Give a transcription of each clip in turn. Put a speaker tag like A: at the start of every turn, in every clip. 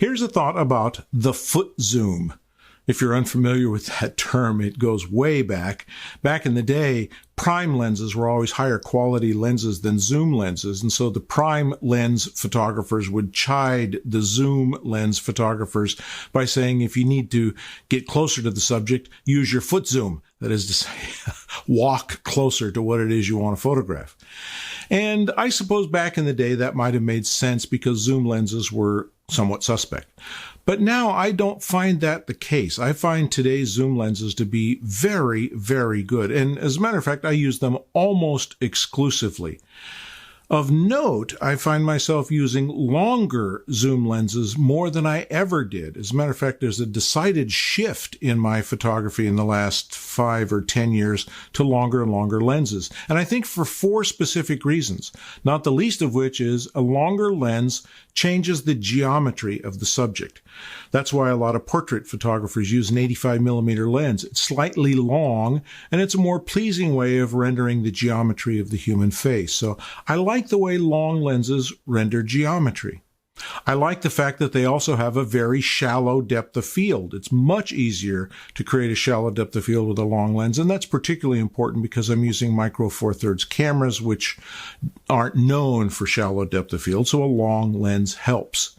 A: Here's a thought about the foot zoom. If you're unfamiliar with that term, it goes way back. Back in the day, prime lenses were always higher quality lenses than zoom lenses. And so the prime lens photographers would chide the zoom lens photographers by saying, if you need to get closer to the subject, use your foot zoom. That is to say, walk closer to what it is you want to photograph. And I suppose back in the day that might have made sense because zoom lenses were somewhat suspect. But now I don't find that the case. I find today's zoom lenses to be very, very good. And as a matter of fact, I use them almost exclusively. Of note, I find myself using longer zoom lenses more than I ever did. As a matter of fact, there's a decided shift in my photography in the last 5 or 10 years to longer and longer lenses. And I think for 4 specific reasons, not the least of which is a longer lens changes the geometry of the subject. That's why a lot of portrait photographers use an 85mm lens. It's slightly long, and it's a more pleasing way of rendering the geometry of the human face. So I like the way long lenses render geometry. I like the fact that they also have a very shallow depth of field. It's much easier to create a shallow depth of field with a long lens, and that's particularly important because I'm using micro four thirds cameras, which aren't known for shallow depth of field, so a long lens helps.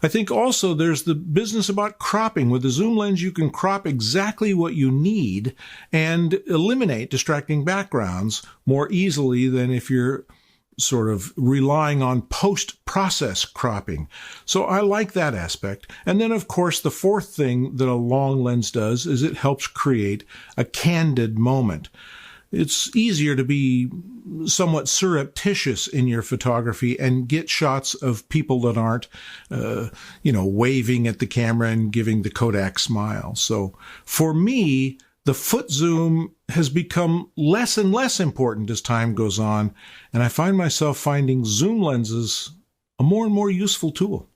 A: I think also there's the business about cropping. With the zoom lens, you can crop exactly what you need and eliminate distracting backgrounds more easily than if you're sort of relying on post-process cropping. So I like that aspect. And then, of course, the fourth thing that a long lens does is it helps create a candid moment. It's easier to be somewhat surreptitious in your photography and get shots of people that aren't, waving at the camera and giving the Kodak smile. So for me, the foot zoom has become less and less important as time goes on, and I find myself finding zoom lenses a more and more useful tool.